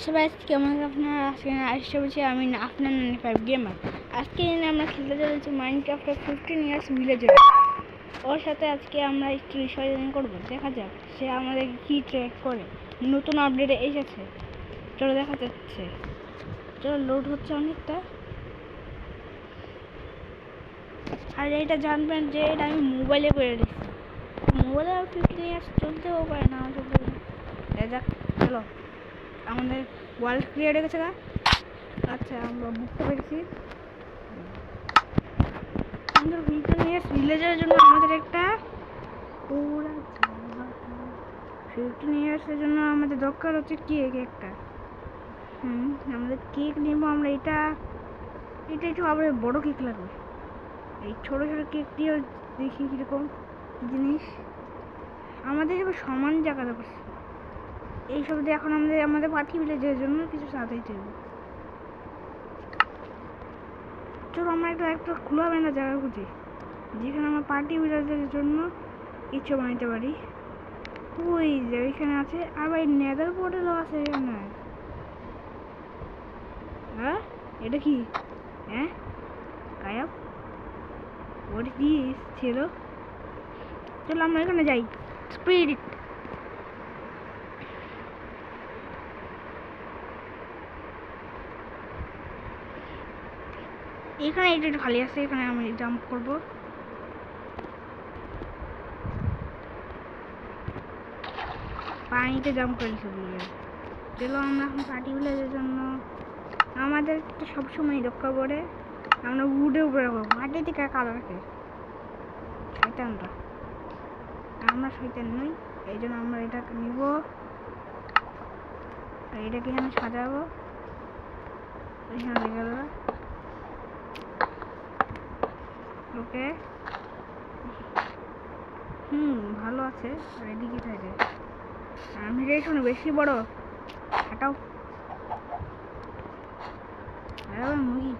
সবাই কেমন আপনারা আজকে আসতে বলছি আমি আপনার 95 গেমার। আজকে আমরা খেলতে চলেছি মাইনক্রাফটের 15 ইয়ার্স ভিলেজে। ওর সাথে আজকে আমরা একটু বিষয় করবো, দেখা যাক সে আমাদের কি ট্র্যাক করে। নতুন আপডেটে এসেছে, চলো দেখা যাচ্ছে। চলো লোড হচ্ছে অনেকটা। আর এটা জানবেন যে এটা আমি মোবাইলে করে রেখেছি, মোবাইলে আর 15 ইয়ার্স চলতেও পারে না চলতে। যাক চলো, আমাদের ওয়ার্ল্ড ক্রিয়েট হয়ে গেছে। আচ্ছা আমরা বুঝতে পেরেছি আমাদের 15 ইয়ার্স ভিলেজের জন্য আমাদের একটা 15 ইয়ার্সের জন্য আমাদের দরকার হচ্ছে কেক একটা। আমাদের কেক নেব আমরা। এটা একটু আবার বড় কেক লাগবে। এই ছোট ছোট কেক দিয়ে দেখি কিরকম জিনিস আমাদের এবার সমান জায়গা দরকার। এইসব দিয়ে এখন আমাদের পার্টি ভিলেজের জন্য কিছু সাজাইতে হবে। চলো আমরা একটা খোলা মেলা জায়গা খুঁজি যেখানে আমরা পার্টি ভিলেজের জন্য কিছু বানাইতে পারি। ওই যে ওইখানে আছে, আবার নেদার পোর্টালও আছে এখানে। হ্যাঁ এটা কি? হ্যাঁ গায়ব হোয়াট ইজ দিস ছিল। চলো আমরা এখানে যাই। স্পিরিট এখানে একটু খালি আছে, এখানে আমি জাম্প করবো। পানিতে জাম্প করেছি। চলো আমরা এখন পার্টি ভিলেজের জন্য আমাদের সবসময় রক্ষা করে আমরা উডে উপরে রাখবো। মাটি থেকে কালারকে শয়তানরা, আমরা শয়তান নই, এই জন্য আমরা এটাকে নিব আর এটাকে এখানে সাজাবো। এখানে গেল ওকে। ভালো আছে। আর এদিকে থাকে আমি শোনো বেশি বড় হাঁটাও। মুরগি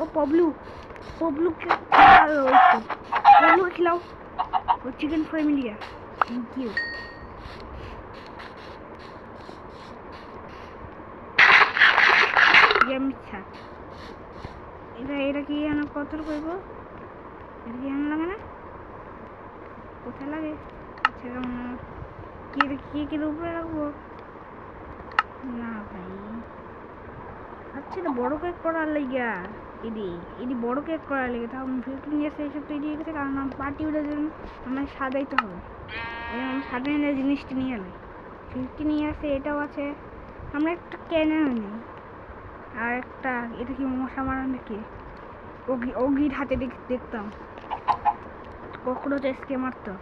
ও পবলুকে খিলাও। ও চিকেন ফ্রাই মিলিয়া। Thank you. মিথ্যা এটা কি কত করবো? এটা কি লাগে না? কোথায় লাগে? আচ্ছা কি উপরে রাখবো না ভাই। আচ্ছা এটা বড় কেক করার লাগিয়া, এডি বড় কেক করার লেগে তাও 15 ইয়ার্স এইসব তৈরি হয়ে গেছে। কারণ পার্টি ভিলেজের আমার সাজাইতে হবে, আমি সাজাইলে জিনিসটা নিয়ে এলাই। 15 ইয়ার্সে এটাও আছে। আমরা একটা ক্যানেল নিই আর একটা এটা কি মশা মারা নাকি অগির হাতে দেখতাম ককরোচ এসকে মারতো।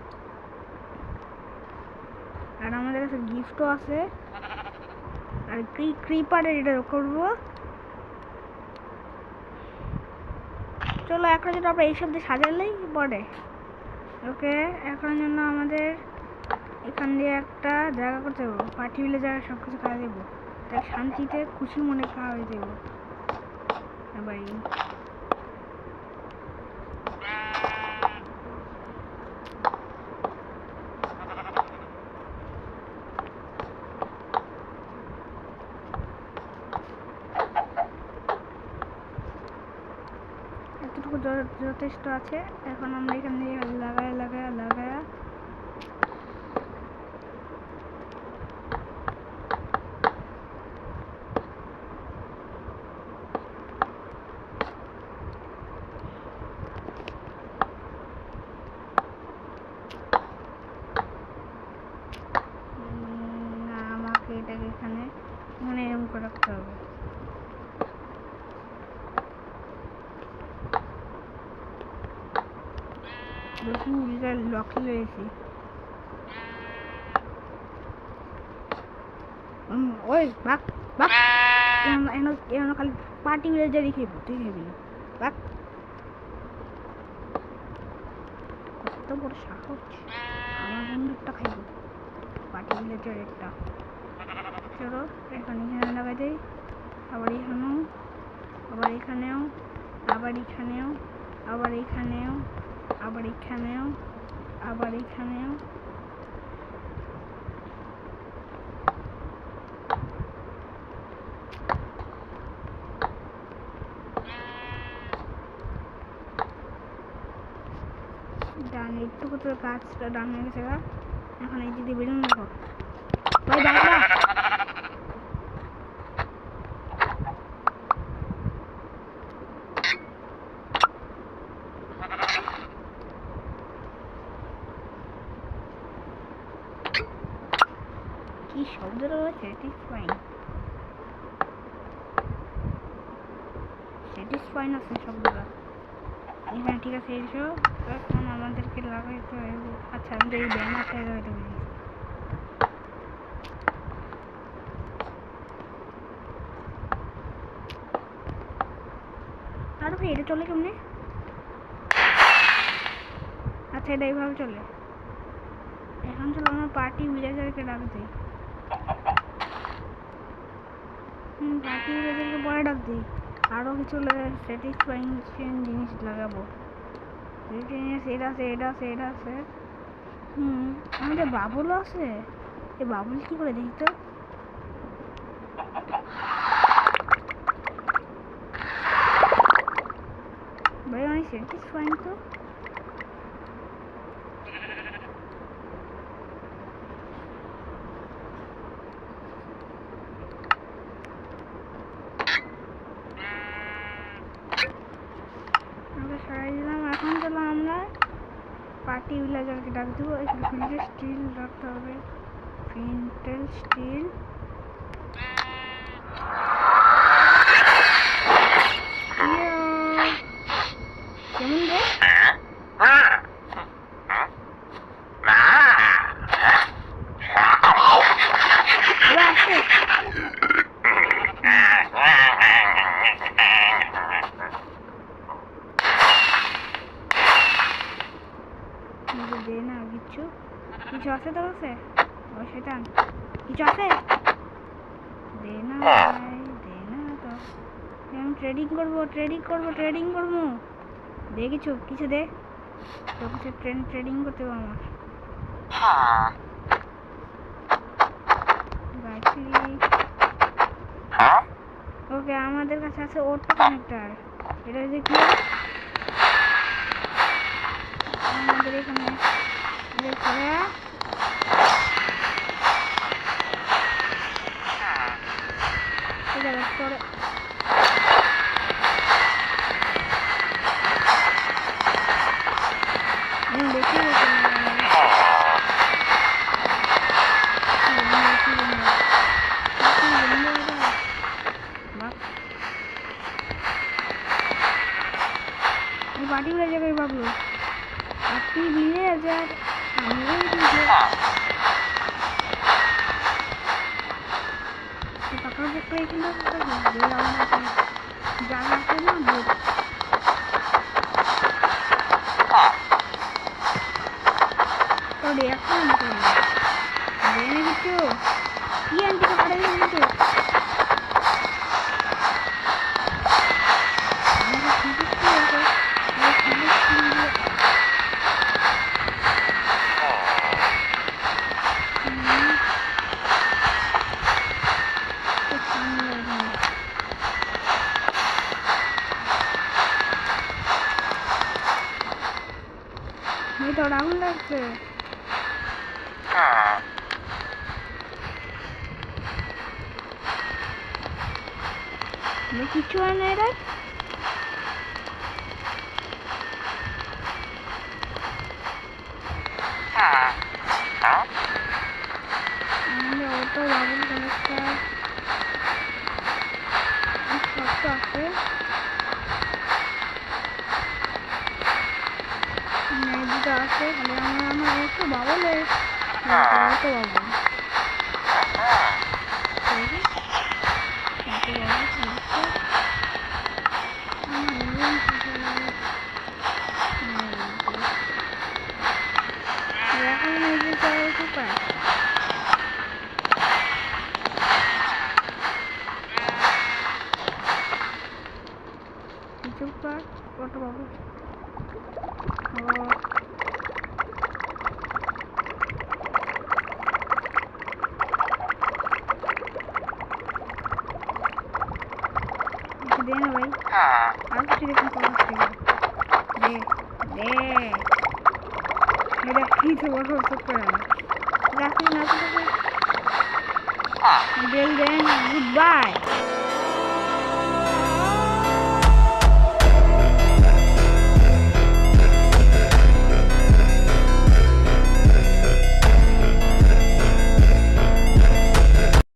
আর আমাদের কাছে গিফটও আছে। আর ক্রিপারের এটা করবো। চলো এখন যেটা আমরা এইসব দিয়ে সাজালেই পরে। ওকে এখনের জন্য আমাদের এখান দিয়ে একটা জায়গা করতে হবে। পার্টি ভিলেজে সব কিছু খাওয়া দেবো, তাই শান্তিতে খুশি মনে খাওয়া হয়ে দেবো। এবার এতটুকু যথেষ্ট আছে। এখন আমরা এখান দিয়ে লাগায়া না, আমাকে এটাকে এখানে এরকম করে রাখতে হবে। লক লেগেছি। ওই বাক খালি পার্টি ভিলেজে খেব, তুই খেবি বাক। কত বড় সাহস, আমার বন্ধুরটা খাইব পার্টি ভিলেজের একটা। চলো এখন এখানে লাগাই দেই, আবার এখানেও, আবার এখানেও, আবার এখানেও, আবার এখানেও, আবার এখানেও, আবার এখানেও। করতে করতে গাছটা ডান হয়ে গেছে গা। এখন এই যদি বেলুন দেখো ভাই দেখো কি শব্দ রয়েছে স্যাটিসফাইং আছে শব্দটা এখানে। ঠিক আছে এসো এখন আমাদেরকে লাগাইতে হবে। আচ্ছা আমাদের এই ব্যানারটা লাগাইতে হবে। আর ভাই এটা চলে কেমনে? আচ্ছা এটা এইভাবে চলে। এখন চলো আমার পার্টি ভিলেজারকে ডাক দিই। পার্টি ভিলেজারকে পরে ডাক দিই। আরও কিছু স্যাটিসফাইং জিনিস লাগাবো। এটা আছে। আমাদের বাবুলও আছে। এই বাবুল কি করে দেখি তো। ভাই অনেক স্যাটিসফাইং তো। সরাই দিলাম। এখন চলো আমরা পার্টি ভিলেজারকে ডাক দেবো। একটু ফিল্টার স্টিল রাখতে হবে। ফিল্টার স্টিল কেমন রে? দে না কিছু আছে তোর কাছে? ও শয়তান কিছু আছে? দে না ভাই দে না তো। আমি ট্রেডিং করবো। দে কিছু দে। তো কিছু ট্রেডিং করতে হবে আমার। ওকে আমাদের কাছে আছে অটো কানেক্টর। এটা যদি কি আমাদের এখানে পরে দেখি party villager Bablu party villager পাকা দেখতে এখানে জায়গা আছে না বোট তো রিয়াকশন দেনে কিছু কি আনতে পারে কিন্তু তো আগুন লাগছে। কিছু হয় না এরা আমাদের অটো বাবুল কানেক্টর শক্ত আছে। দুটো আছে খালি আমার একটু বাবুলের অটো বাবুল অটো বাবুল दे ना भाई आज कुछ देखो दे दे এই তো বড় চুপ করে না রাখি না তো বেল দেন গুড বাই